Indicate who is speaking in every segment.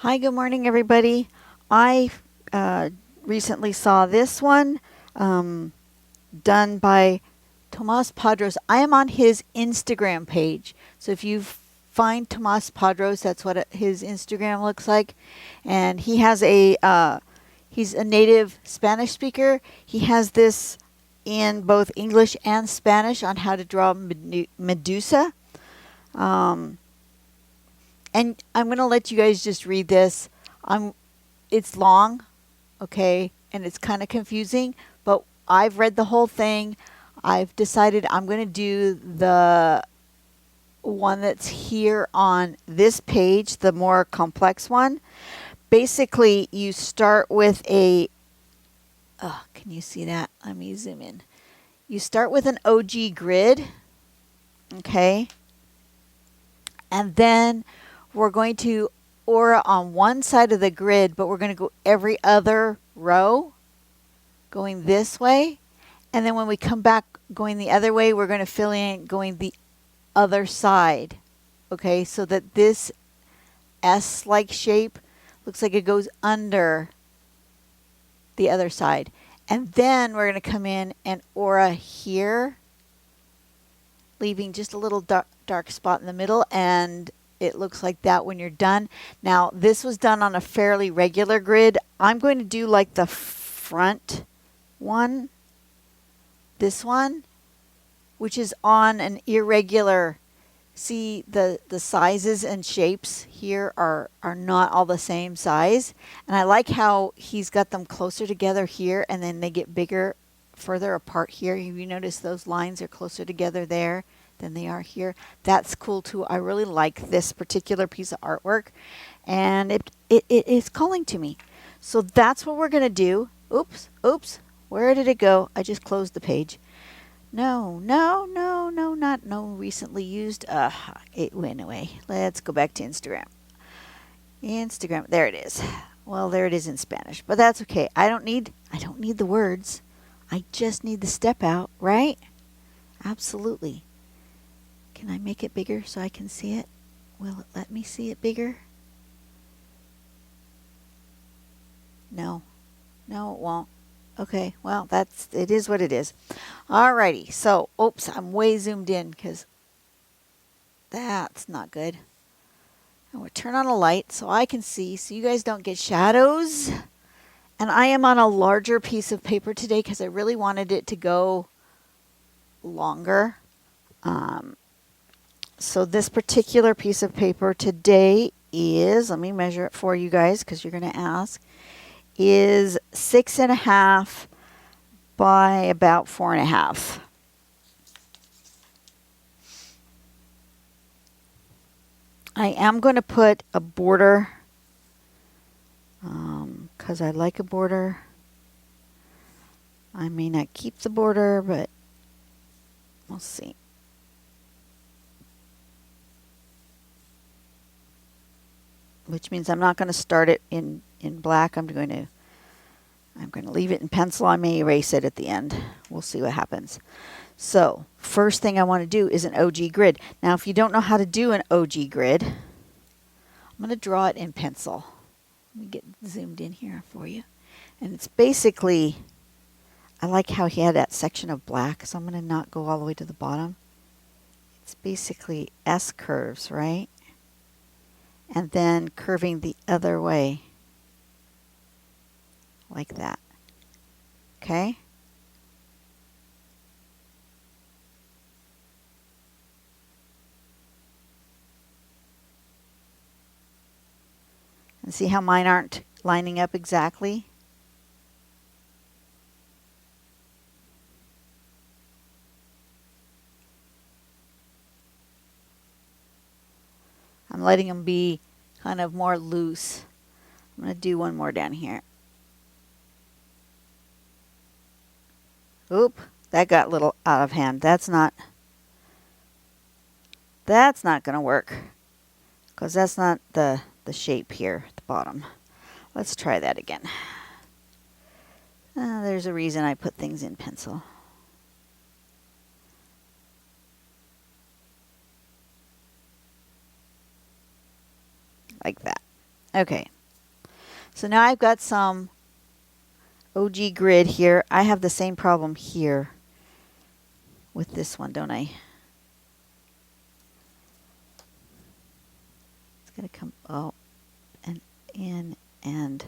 Speaker 1: Hi, good morning, everybody. I recently saw this one done by Tomas Padros. I am on his Instagram page. So if you find Tomas Padros, that's what his Instagram looks like. And he has he's a native Spanish speaker. He has this in both English and Spanish on how to draw Medusa. And I'm going to let you guys just read this. It's long, okay, and it's kind of confusing, but I've read the whole thing. I've decided I'm going to do the one that's here on this page, the more complex one. Basically, you start with can you see that? Let me zoom in. You start with an OG grid, okay, and then we're going to aura on one side of the grid, but we're going to go every other row going this way. And then when we come back going the other way, we're going to fill in going the other side. Okay, so that this S-like shape looks like it goes under the other side. And then we're going to come in and aura here, leaving just a little dark spot in the middle, and it looks like that when you're done. Now, this was done on a fairly regular grid. I'm going to do like the front one, this one, which is on an irregular. See, the sizes and shapes here are not all the same size. And I like how he's got them closer together here, and then they get bigger further apart here. You notice those lines are closer together there than they are here. That's cool too. I really like this particular piece of artwork, and it is calling to me. So that's what we're going to do. Oops, where did it go? I just closed the page. No, not recently used. It went away. Let's go back to Instagram. There it is. Well, there it is in Spanish, but that's okay. I don't need the words. I just need the step out, right? Absolutely. Can I make it bigger so I can see it? Will it let me see it bigger? No, it won't. Okay, well, it is what it is. Alrighty, so, oops, I'm way zoomed in because that's not good. I'm going to turn on a light so I can see, so you guys don't get shadows. And I am on a larger piece of paper today because I really wanted it to go longer. So this particular piece of paper today is, let me measure it for you guys because you're going to ask, is 6.5 by about 4.5. I am going to put a border because I like a border. I may not keep the border, but we'll see. Which means I'm not going to start it in black. I'm going to leave it in pencil. I may erase it at the end. We'll see what happens. So first thing I want to do is an OG grid. Now, if you don't know how to do an OG grid, I'm going to draw it in pencil. Let me get zoomed in here for you. And it's basically, I like how he had that section of black, so I'm going to not go all the way to the bottom. It's basically S curves, right? And then curving the other way, like that. Okay? And see how mine aren't lining up exactly? I'm letting them be kind of more loose. I'm going to do one more down here. Oop, that got a little out of hand. That's not going to work because that's not the shape here at the bottom. Let's try that again. There's a reason I put things in pencil. Like that. Okay, So now I've got some OG grid here. I have the same problem here with this one, don't I? It's going to come up and in and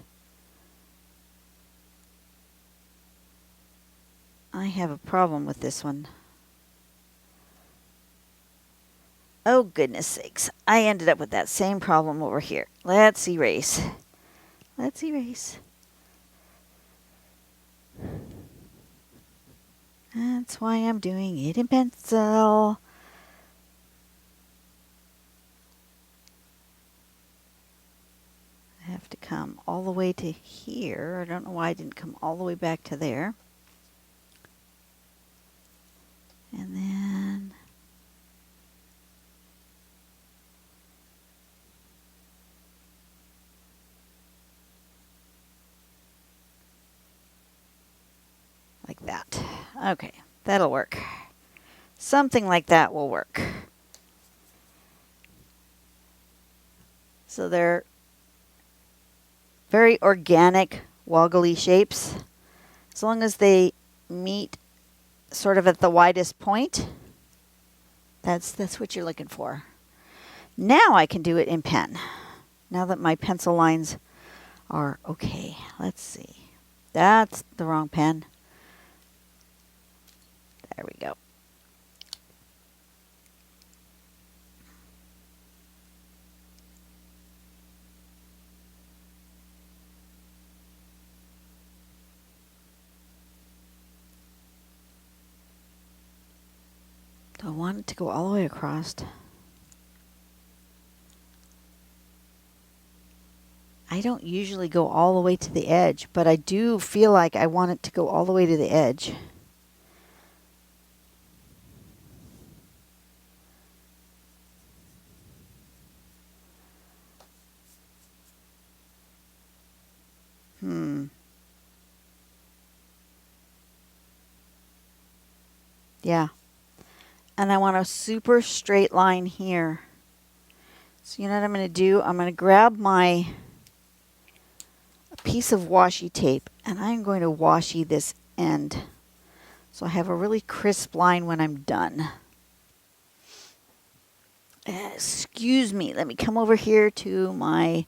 Speaker 1: I have a problem with this one. Oh, goodness sakes. I ended up with that same problem over here. Let's erase. Let's erase. That's why I'm doing it in pencil. I have to come all the way to here. I don't know why I didn't come all the way back to there. And then like that. Okay, that'll work. Something like that will work. So they're very organic, woggly shapes. As long as they meet sort of at the widest point, that's what you're looking for. Now I can do it in pen. Now that my pencil lines are okay. Let's see. That's the wrong pen. There we go. Do I want it to go all the way across? I don't usually go all the way to the edge, but I do feel like I want it to go all the way to the edge. Yeah. And I want a super straight line here. So you know what I'm going to do? I'm going to grab my piece of washi tape and I'm going to washi this end. So I have a really crisp line when I'm done. Excuse me. Let me come over here to my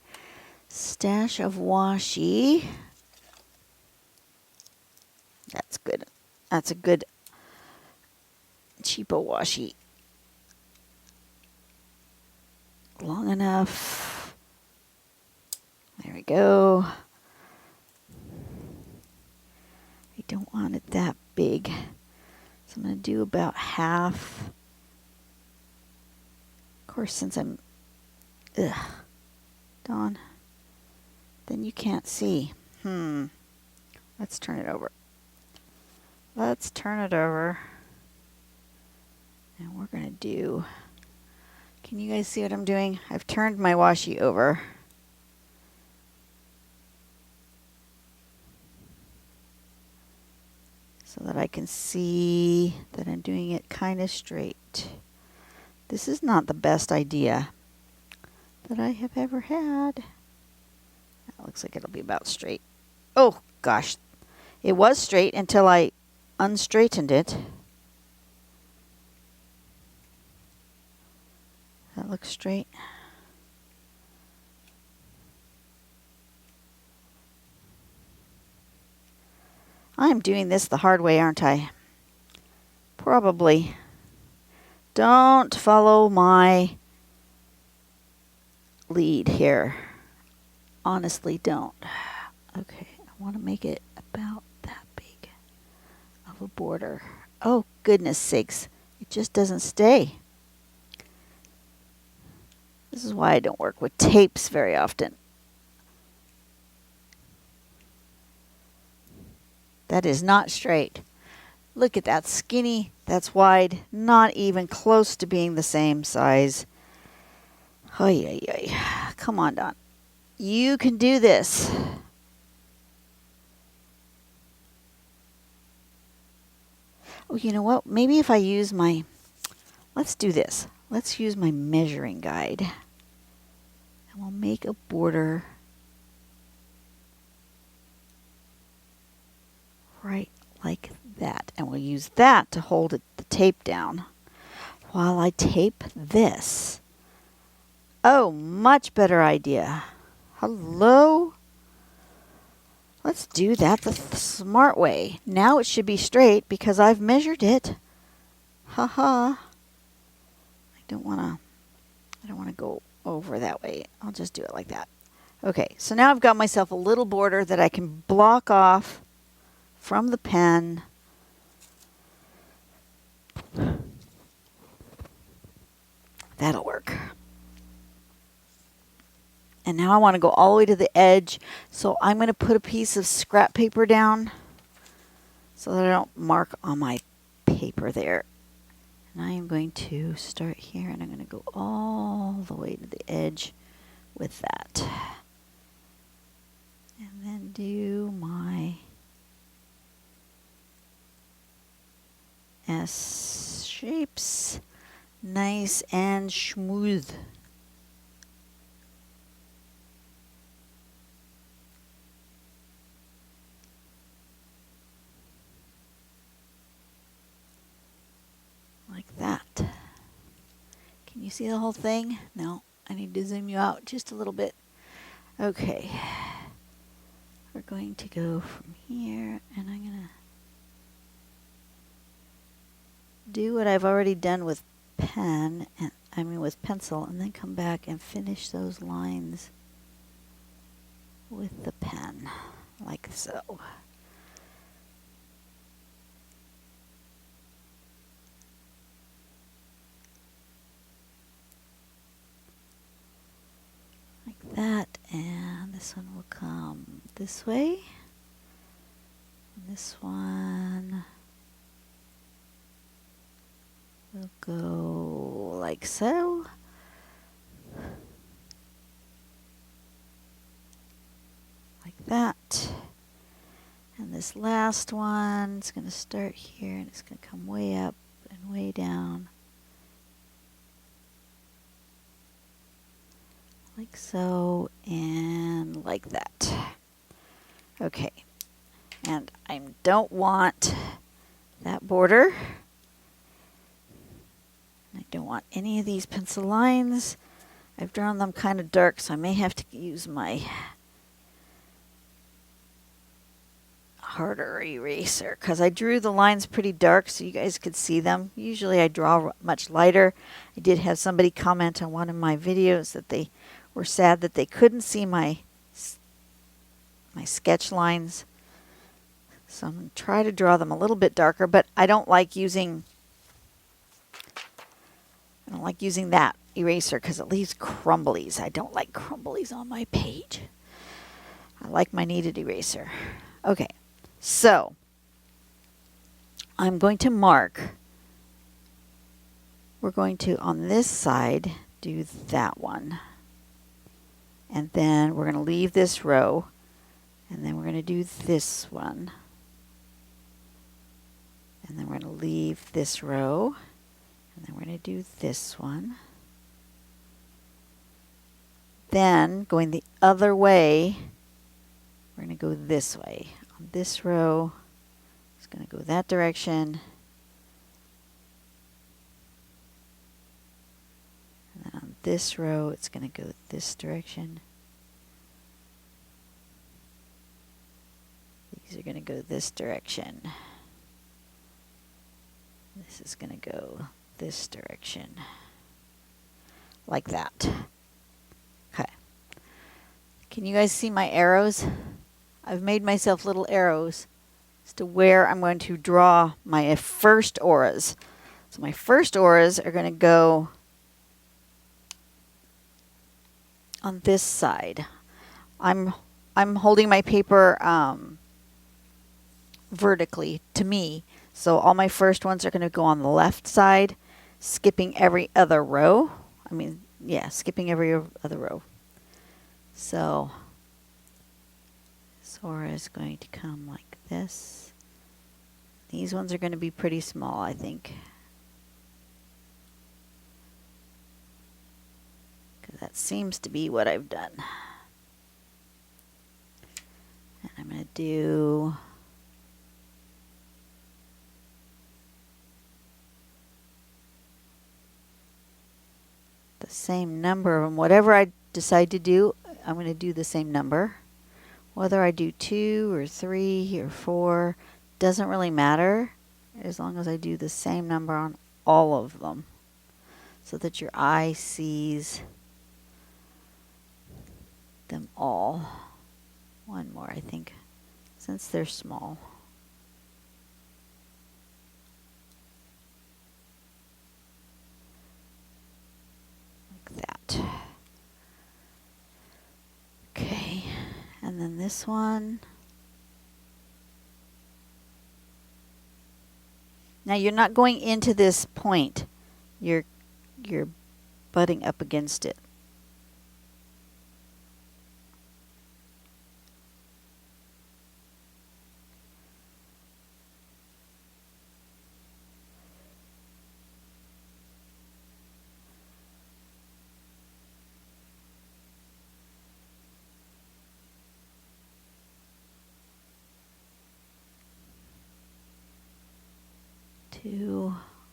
Speaker 1: stash of washi. That's good. That's a good cheapo washi. Long enough. There we go. I don't want it that big. So I'm going to do about half. Of course, since I'm... Dawn. Then you can't see. Let's turn it over. Let's turn it over. And we're going to do... Can you guys see what I'm doing? I've turned my washi over. So that I can see that I'm doing it kind of straight. This is not the best idea that I have ever had. That looks like it'll be about straight. Oh, gosh. It was straight until I unstraightened it. That looks straight. I'm doing this the hard way, aren't I? Probably. Don't follow my lead here. Honestly, don't. Okay, I want to make it about that big of a border. Oh, goodness sakes. It just doesn't stay. This is why I don't work with tapes very often. That is not straight. Look at that, skinny, that's wide, not even close to being the same size. Ay, ay, ay. Come on, Don. You can do this. Oh, you know what? Maybe if I use my... Let's do this. Let's use my measuring guide. And we'll make a border and we'll use that to hold the tape down while I tape this. Oh, much better idea. Hello? Let's do that the smart way. Now it should be straight because I've measured it. Haha. I don't want to go over that way. I'll just do it like that. Okay, so now I've got myself a little border that I can block off from the pen. That'll work. And now I want to go all the way to the edge, so I'm going to put a piece of scrap paper down so that I don't mark on my paper there. And I am going to start here, and I'm going to go all the way to the edge with that. And then do my S shapes, nice and smooth. Like that. Can you see the whole thing? No, I need to zoom you out just a little bit. Okay. We're going to go from here, and I'm going to do what I've already done with with pencil, and then come back and finish those lines with the pen, like so. Like that, and this one will come this way. And this one will go like so. Like that. And this last one is going to start here, and it's going to come way up and way down. Like so, and like that. Okay. And I don't want that border. I don't want any of these pencil lines. I've drawn them kind of dark, so I may have to use my harder eraser, because I drew the lines pretty dark so you guys could see them. Usually I draw much lighter. I did have somebody comment on one of my videos that they were sad that they couldn't see my sketch lines. So I'm going to try to draw them a little bit darker, but I don't like using that eraser because it leaves crumblies. I don't like crumblies on my page. I like my kneaded eraser. Okay, so I'm going to mark. We're going to, on this side, do that one. And then we're going to leave this row. And then we're going to do this one. And then we're going to leave this row. And then we're going to do this one. Then, going the other way, we're going to go this way. On this row, it's going to go that direction. And then on this row, it's going to go this direction. These are going to go this direction. This is going to go this direction. Like that. Okay. Can you guys see my arrows? I've made myself little arrows as to where I'm going to draw my first auras. So my first auras are going to go on this side. I'm holding my paper vertically to me. So all my first ones are going to go on the left side, skipping every other row. Skipping every other row. So Sora is going to come like this. These ones are going to be pretty small, I think. Because that seems to be what I've done. And I'm going to do the same number of them. Whatever I decide to do, I'm going to do the same number. Whether I do 2 or 3 or 4 doesn't really matter as long as I do the same number on all of them so that your eye sees them all. One more, I think, since they're small. Like that. Okay, and then this one. Now you're not going into this point. You're butting up against it.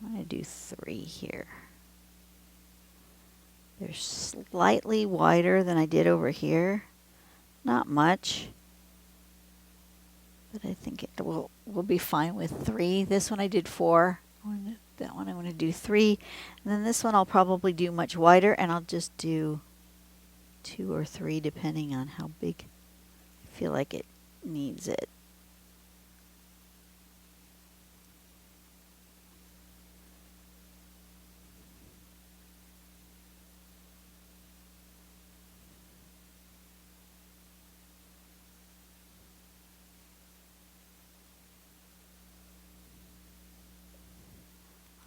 Speaker 1: I'm going to do 3 here. They're slightly wider than I did over here. Not much. But I think it will be fine with 3. This one I did 4. That one I'm going to do 3. And then this one I'll probably do much wider, and I'll just do 2 or 3 depending on how big I feel like it needs it.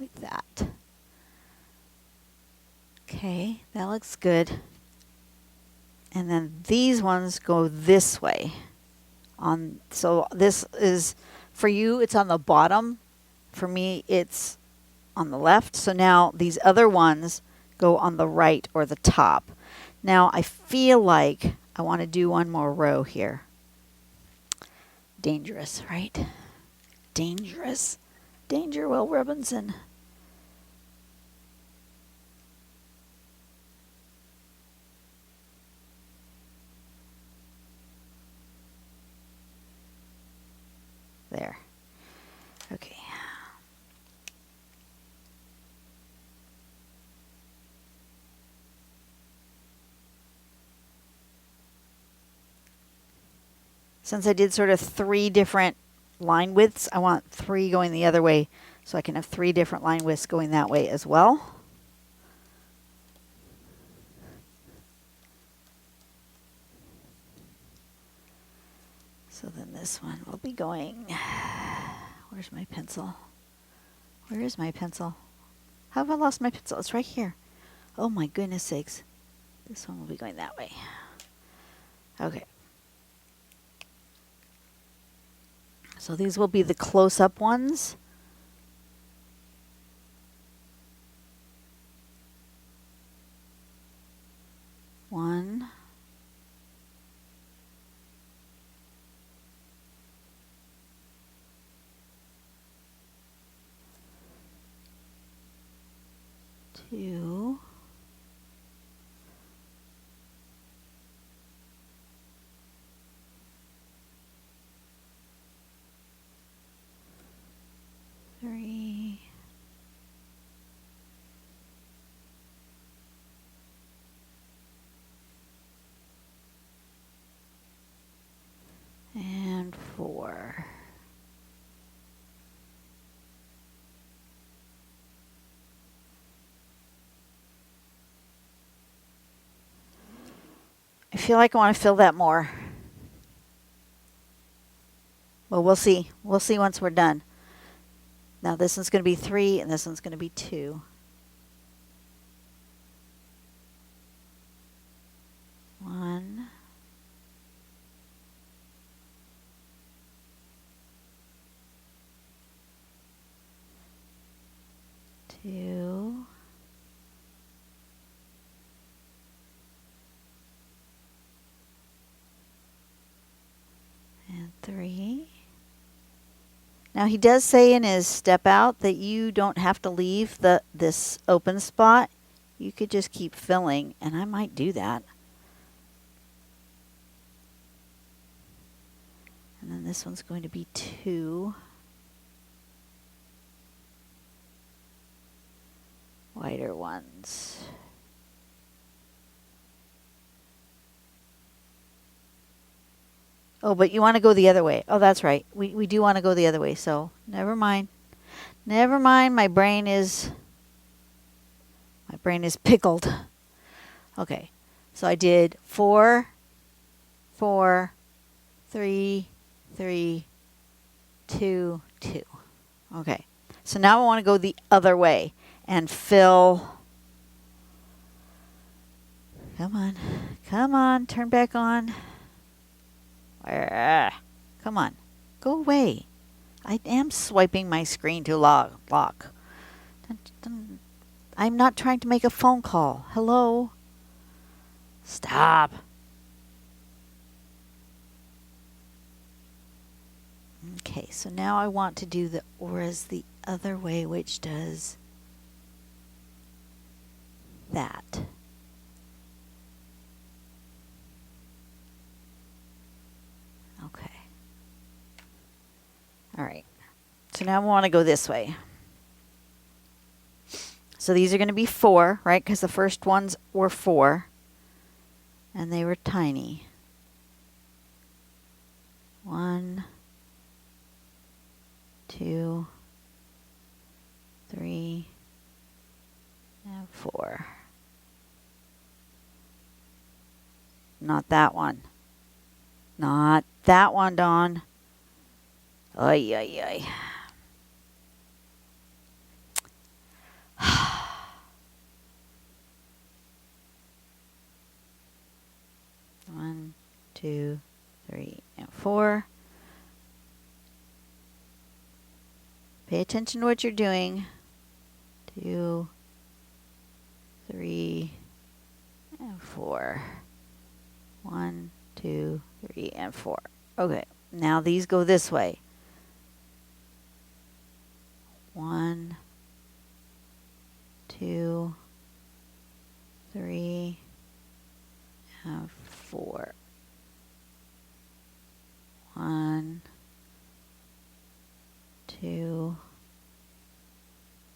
Speaker 1: Like that. Okay, that looks good. And then these ones go this way. So this is, for you, it's on the bottom. For me, it's on the left. So now these other ones go on the right or the top. Now I feel like I want to do one more row here. Dangerous, right? Dangerous. Danger, Will Robinson. There. Okay. Since I did sort of 3 different line widths, I want 3 going the other way so I can have 3 different line widths going that way as well. So then this one will be going, where's my pencil? Where is my pencil? How have I lost my pencil? It's right here. Oh my goodness sakes. This one will be going that way. Okay. So these will be the close-up ones. One. Two. Three. And 4. I feel like I want to fill that more. Well, we'll see. We'll see once we're done. Now this one's going to be 3 and this one's going to be 2. 1. 2. And 3. Now he does say in his step out that you don't have to leave this open spot. you could just keep filling, and I might do that. And then this one's going to be 2 whiter ones. Oh, but you want to go the other way. Oh, that's right. We do want to go the other way, so never mind. Never mind, my brain is pickled. Okay. So I did 4, 4, 3, 3, 2, 2. Okay. So now I want to go the other way and fill. Come on. Come on, turn back on. Come on. Go away. I am swiping my screen to lock. I'm not trying to make a phone call. Hello? Stop. Okay, so now I want to do the auras the other way, which does that. Okay. All right. So now I want to go this way. So these are going to be 4, right? Because the first ones were 4. And they were tiny. 1, 2, 3, and 4. Not that one. Not that one, Dawn. Ay, ay, ay. One, 2, 3, and 4. Pay attention to what you're doing. 2, 3, and 4. 1, 2, 3, and 4. Okay, now these go this way. 1, 2, 3, and 4. 1, 2,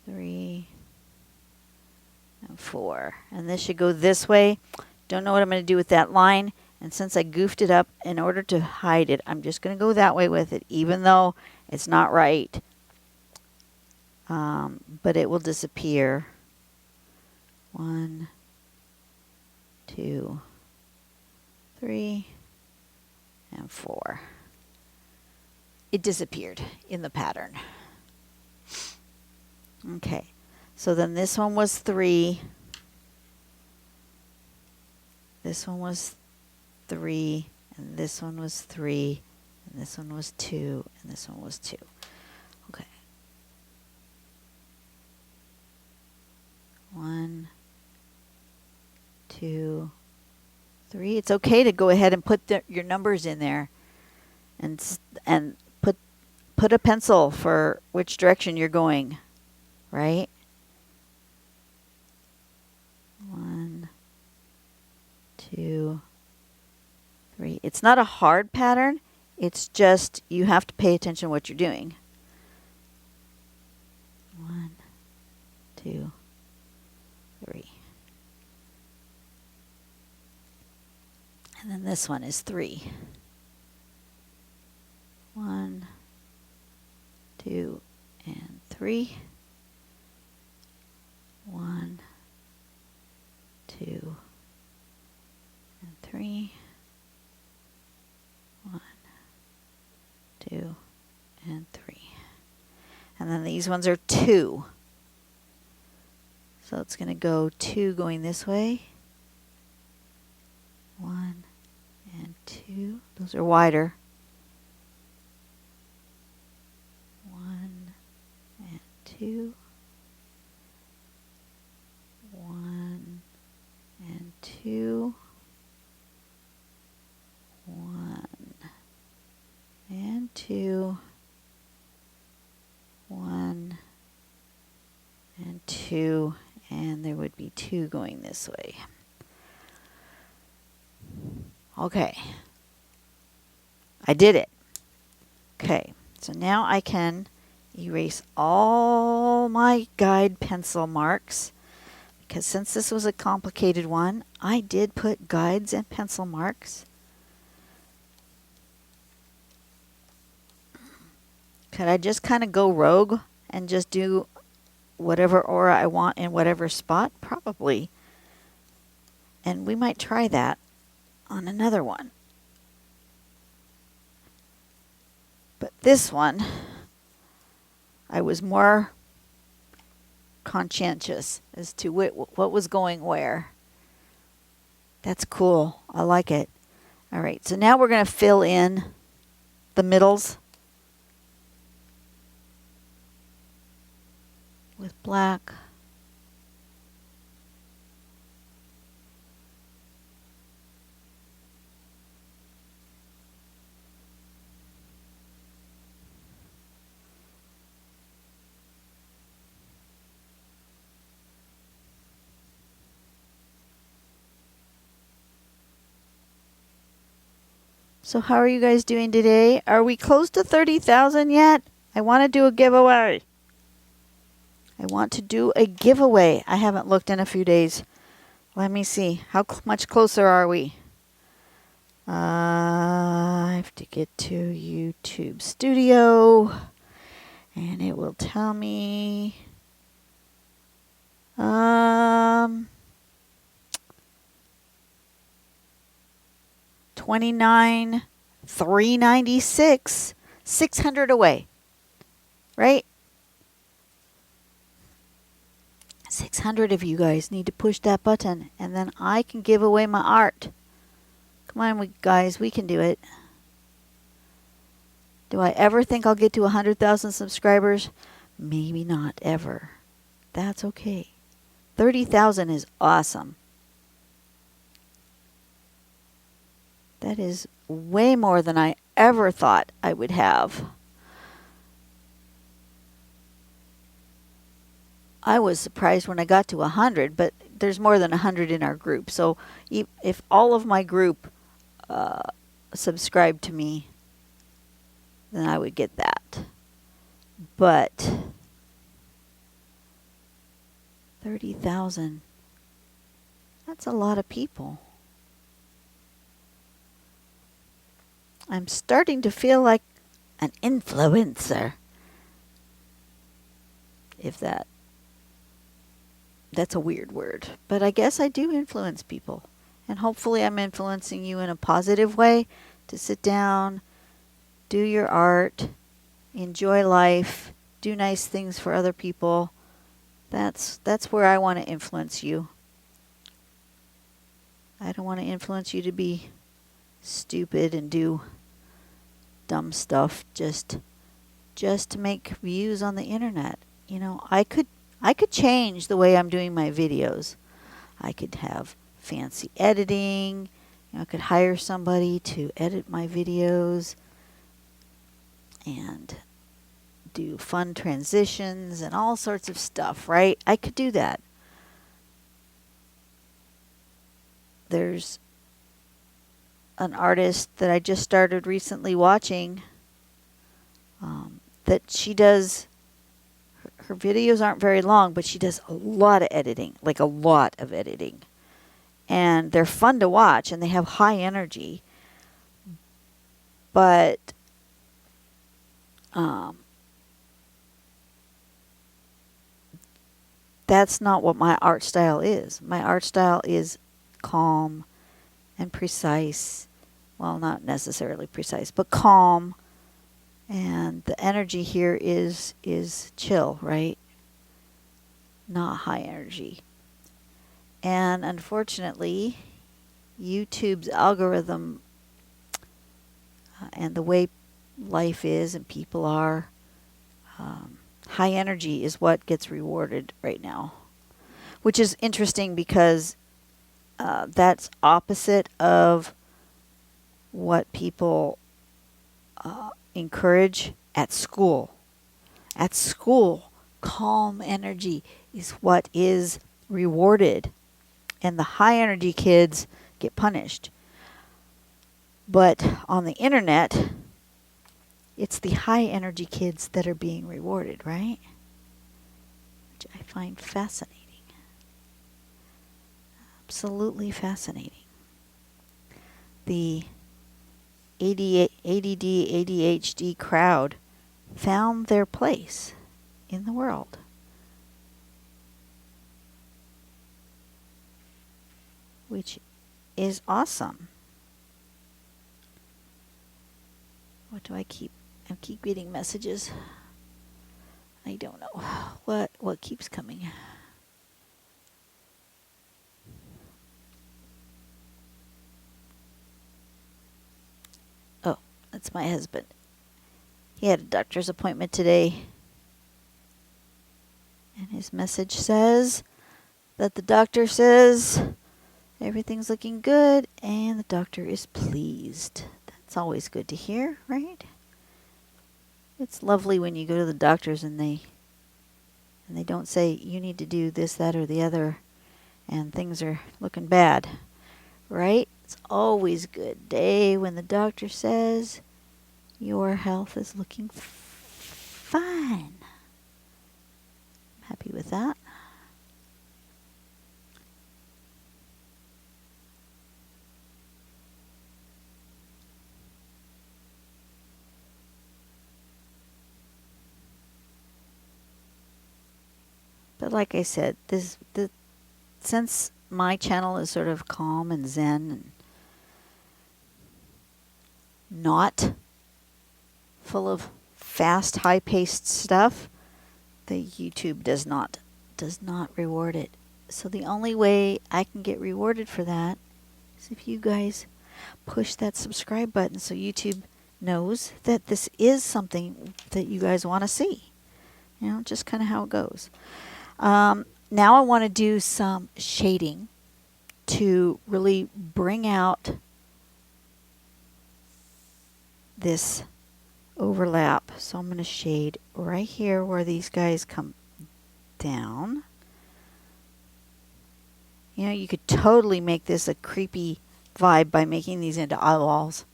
Speaker 1: 3, and 4. And this should go this way. Don't know what I'm going to do with that line. And since I goofed it up, in order to hide it, I'm just going to go that way with it, even though it's not right. But it will disappear. 1, 2, 3, and 4. It disappeared in the pattern. Okay, so then this one was 3. This one was 3, and this one was 3, and this one was 2, and this one was 2. Okay. 1, 2, 3. It's okay to go ahead and put your numbers in there, and put a pencil for which direction you're going, right? 1, 2, 3. It's not a hard pattern. It's just you have to pay attention to what you're doing. 1, 2, 3. And then this one is 3. 1, 2, and 3. 1, 2, and 3. 1, 2, and 3. And then these ones are 2. So it's going to go 2 going this way. 1 and 2. Those are wider. 1 and 2. 1 and 2. 1 and 2. 1 and 2 And there would be 2 going this way. Okay. I did it. Okay. So now I can erase all my guide pencil marks, because since this was a complicated one, I did put guides and pencil marks. Could I just kind of go rogue and just do whatever aura I want in whatever spot? Probably. And we might try that on another one. But this one, I was more conscientious as to what was going where. That's cool. I like it. All right, so now we're going to fill in the middles with black. So how are you guys doing today? Are we close to 30,000 yet? I want to do a giveaway. I haven't looked in a few days. Let me see. How much closer are we? I have to get to YouTube Studio, and it will tell me 29,396, 600 away, right? 600 of you guys need to push that button, and then I can give away my art. Come on, guys, we can do it. Do I ever think I'll get to 100,000 subscribers? Maybe not ever. That's okay. 30,000 is awesome. That is way more than I ever thought I would have. I was surprised when I got to 100, but there's more than 100 in our group. So if all of my group subscribed to me, then I would get that. But 30,000, that's a lot of people. I'm starting to feel like an influencer. If that's a weird word, but I guess I do influence people. And hopefully I'm influencing you in a positive way to sit down, do your art, enjoy life, do nice things for other people. That's where I want to influence you. I don't want to influence you to be stupid and do dumb stuff just to make views on the internet. You know, I could change the way I'm doing my videos. I could have fancy editing. You know, I could hire somebody to edit my videos and do fun transitions and all sorts of stuff, right? I could do that. There's an artist that I just started recently watching that she does, her videos aren't very long, but she does a lot of editing, like a lot of editing. And they're fun to watch and they have high energy. But that's not what my art style is. My art style is calm and precise. Well, not necessarily precise, but calm. And the energy here is chill, right? Not high energy. And unfortunately, YouTube's algorithm and the way life is and people are, high energy is what gets rewarded right now. Which is interesting because that's opposite of what people encourage at school. At school, calm energy is what is rewarded and the high energy kids get punished. But on the internet, it's the high energy kids that are being rewarded, right? Which I find fascinating. Absolutely fascinating. The ADD, ADHD crowd found their place in the world. Which is awesome. What do I keep? I keep getting messages. I don't know what keeps coming. Oh, that's my husband. He had a doctor's appointment today. And his message says that the doctor says everything's looking good and the doctor is pleased. That's always good to hear, right? It's lovely when you go to the doctors and they don't say you need to do this, that, or the other and things are looking bad, right? It's always a good day when the doctor says your health is looking fine. I'm happy with that. But like I said, since my channel is sort of calm and zen and not full of fast, high-paced stuff, the YouTube does not reward it. So the only way I can get rewarded for that is if you guys push that subscribe button so YouTube knows that this is something that you guys want to see. You know, just kind of how it goes. Now I want to do some shading to really bring out this overlap. So I'm going to shade right here where these guys come down. You know, you could totally make this a creepy vibe by making these into eyeballs.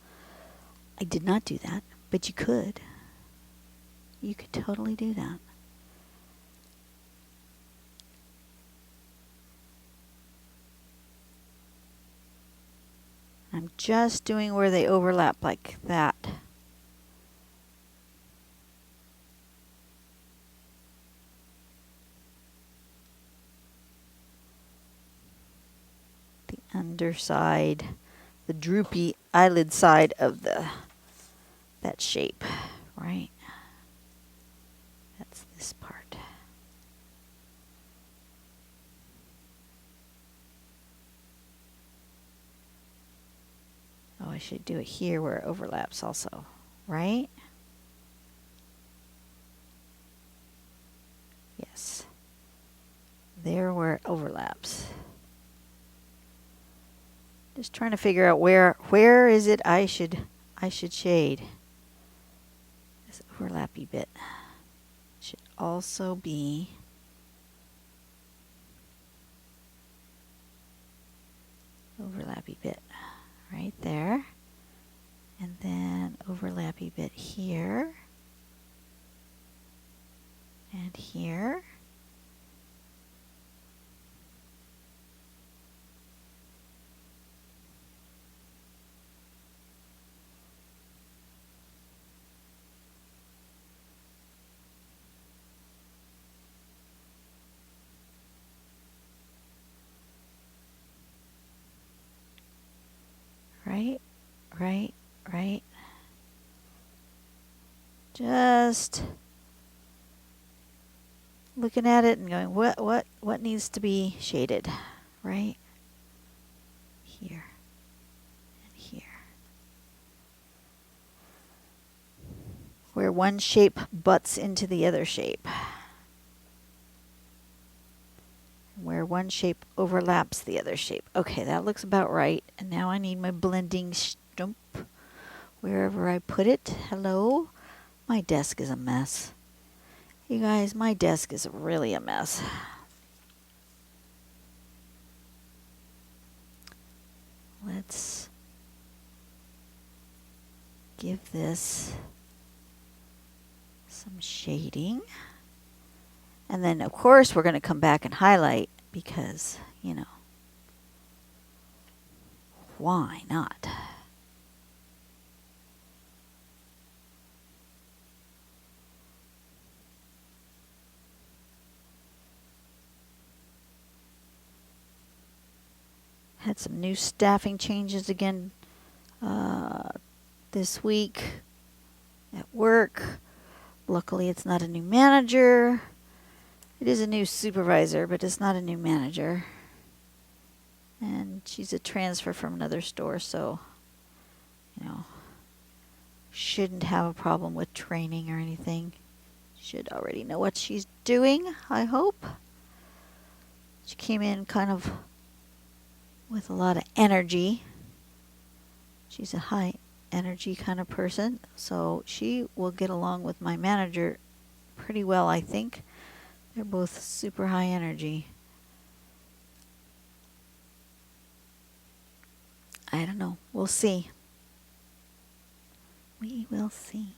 Speaker 1: I did not do that, but you could. You could totally do that. I'm just doing where they overlap like that. The underside, the droopy eyelid side of that shape, right? That's this part. Oh, I should do it here where it overlaps also, right? Yes. There where it overlaps. Just trying to figure out where is it I should shade. This overlappy bit should also be overlappy bit right there. And then overlappy bit here. And here. Right. Just looking at it and going, what needs to be shaded, right? Here and here. Where one shape butts into the other shape. Where one shape overlaps the other shape. Okay, that looks about right. And now I need my blending stump. Wherever I put it. Hello? My desk is a mess. You guys, my desk is really a mess. let's give this some shading. And then, of course, we're going to come back and highlight because, you know, why not? Had some new staffing changes again this week at work. Luckily, it's not a new manager. It is a new supervisor, but it's not a new manager. And she's a transfer from another store, so, you know, shouldn't have a problem with training or anything. Should already know what she's doing, I hope. She came in kind of with a lot of energy. She's a high energy kind of person, so she will get along with my manager pretty well, I think. They're both super high energy. I don't know. We'll see. We will see.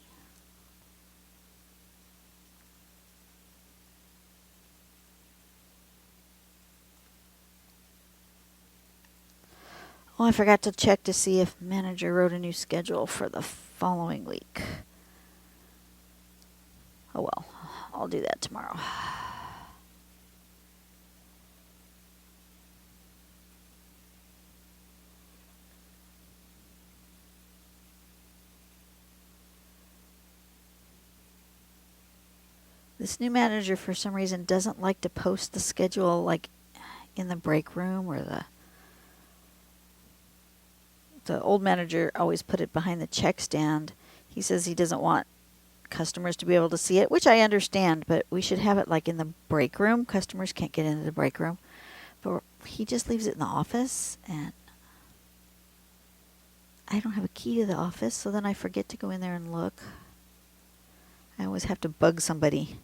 Speaker 1: Oh, I forgot to check to see if manager wrote a new schedule for the following week. Oh well, I'll do that tomorrow. This new manager, for some reason, doesn't like to post the schedule like in the break room or the old manager always put it behind the check stand. He says he doesn't want customers to be able to see it, which I understand, but we should have it like in the break room. Customers can't get into the break room. But he just leaves it in the office, and I don't have a key to the office, so then I forget to go in there and look. I always have to bug somebody.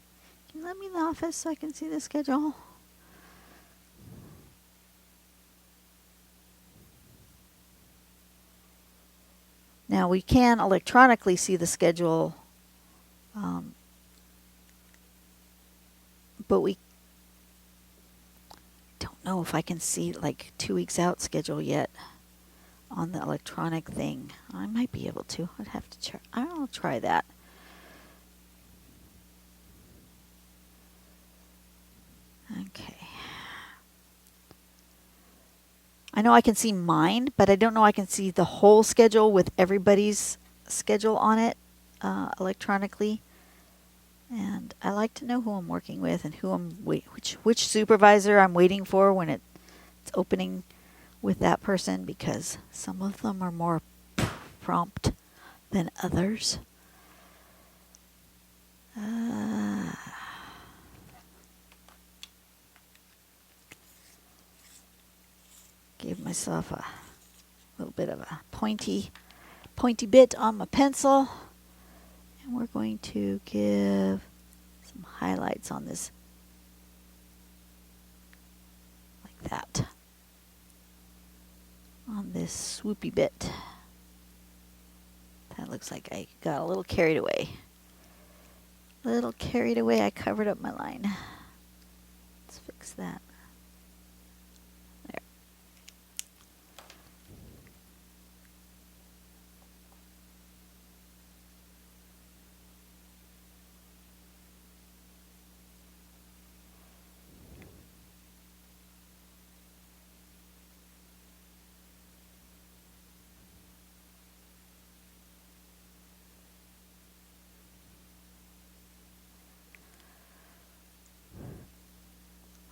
Speaker 1: Can you let me in the office so I can see the schedule? Now we can electronically see the schedule, but we don't know if I can see like 2 weeks out schedule yet on the electronic thing. I might be able to. I'd have to try. I'll try that. Okay. I know I can see mine, but I don't know I can see the whole schedule with everybody's schedule on it electronically. And I like to know who I'm working with and who I'm which supervisor I'm waiting for when it's opening with that person, because some of them are more prompt than others. Gave myself a little bit of a pointy bit on my pencil. And we're going to give some highlights on this like that. On this swoopy bit. That looks like I got a little carried away. I covered up my line. Let's fix that. There.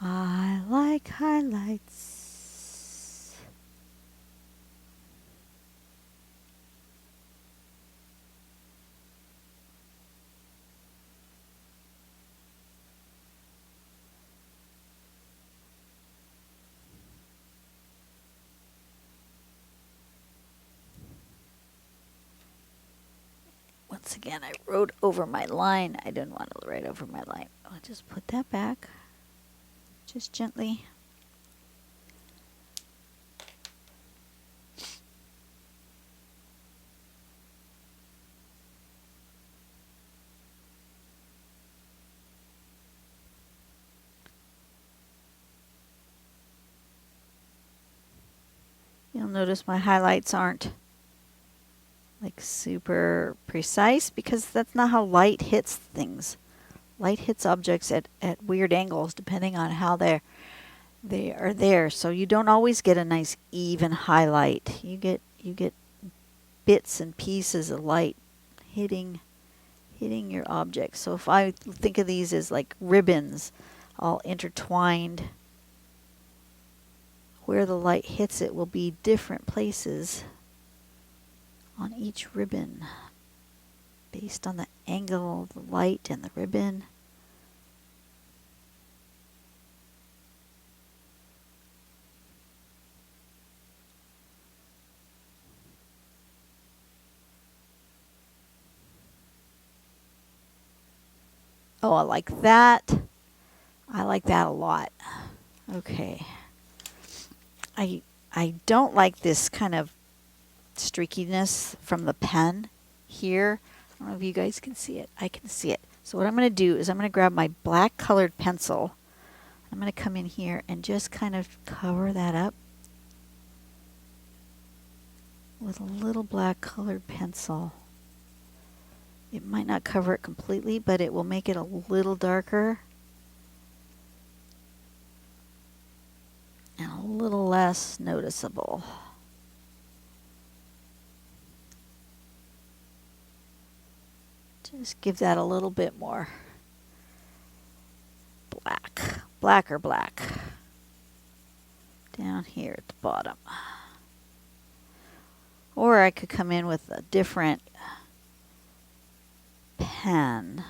Speaker 1: I like highlights. Once again, I wrote over my line. I didn't want to write over my line. I'll just put that back. Just gently. notice my highlights aren't like super precise because that's not how light hits things. Light hits objects at weird angles depending on how they are there. So you don't always get a nice even highlight. You get bits and pieces of light hitting your object. So if I think of these as like ribbons all intertwined, where the light hits it will be different places on each ribbon based on the angle of the light and the ribbon. Oh, I like that. I like that a lot. Okay. I don't like this kind of streakiness from the pen here. I don't know if you guys can see it. I can see it. So what I'm going to do is I'm going to grab my black colored pencil. I'm going to come in here and just kind of cover that up with a little black colored pencil. It might not cover it completely, but it will make it a little darker and a little less noticeable. Just give that a little bit more blacker black down here at the bottom. Or I could come in with a different pen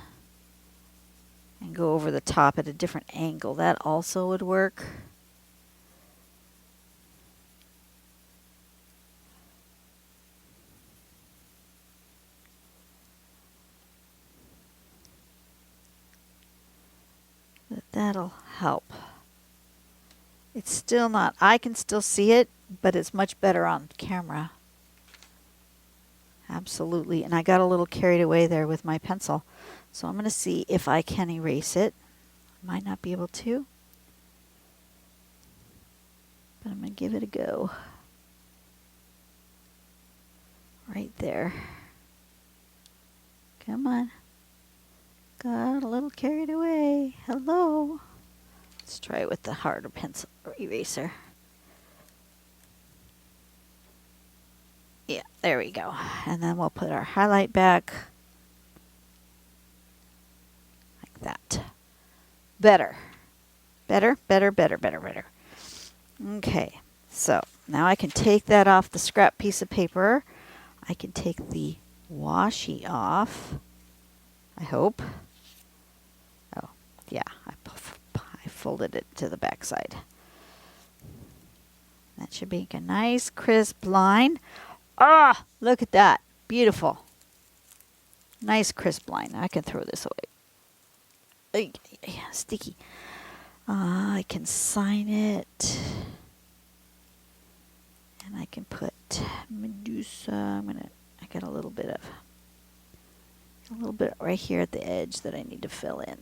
Speaker 1: and go over the top at a different angle. That also would work. But that'll help. It's still not, I can still see it, but it's much better on camera. Absolutely. And I got a little carried away there with my pencil. So I'm going to see if I can erase it. Might not be able to, but I'm going to give it a go. Right there. Come on. Got a little carried away. Hello. Let's try it with the harder pencil or eraser. Yeah, there we go. And then we'll put our highlight back. Like that. Better. Better. Okay, so now I can take that off the scrap piece of paper. I can take the washi off, I hope. Oh, yeah, I folded it to the back side. That should make a nice crisp line. Ah, look at that. Beautiful. Nice crisp line. I can throw this away. Sticky. I can sign it. And I can put Medusa. I got a little bit right here at the edge that I need to fill in.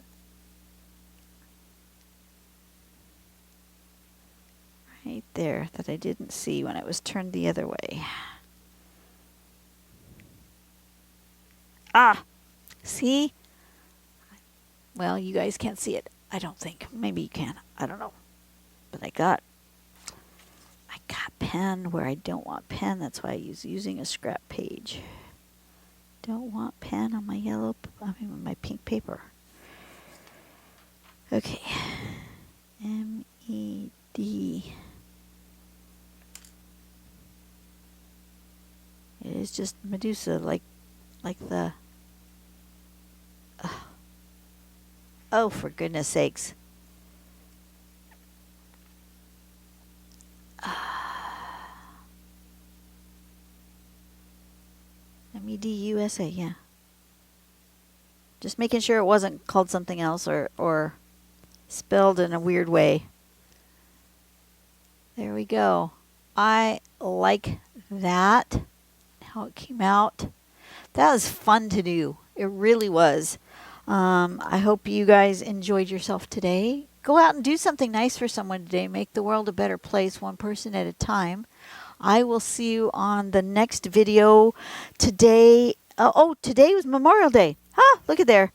Speaker 1: Right there that I didn't see when it was turned the other way. Ah, see? Well, you guys can't see it, I don't think. Maybe you can. I don't know. But I got pen where I don't want pen. That's why I use using a scrap page. Don't want pen on my my pink paper. Okay. M-E-D. It is just Medusa, like the... Oh, for goodness sakes. M-E-D-U-S-A, yeah. Just making sure it wasn't called something else or spelled in a weird way. There we go. I like that, how it came out. That was fun to do. It really was. I hope you guys enjoyed yourself today. Go out and do something nice for someone today. Make the world a better place, one person at a time. I will see you on the next video. Today, today was Memorial Day. Look at there.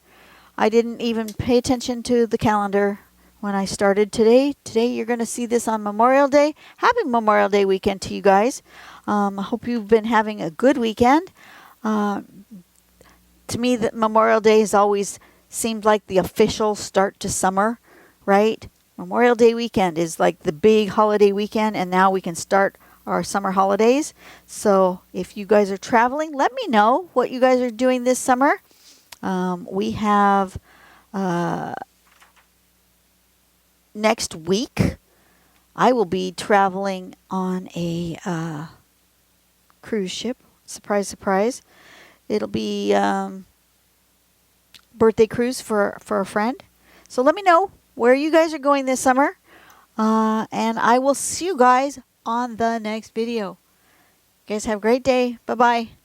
Speaker 1: I didn't even pay attention to the calendar when I started today. Today you're going to see this on Memorial Day. Happy Memorial Day weekend to you guys. I hope you've been having a good weekend. To me, that Memorial Day has always seemed like the official start to summer, right? Memorial Day weekend is like the big holiday weekend, and now we can start our summer holidays. So if you guys are traveling, let me know what you guys are doing this summer. We have next week, I will be traveling on a cruise ship. Surprise, surprise. It'll be birthday cruise for a friend. So let me know where you guys are going this summer. And I will see you guys on the next video. You guys have a great day. Bye-bye.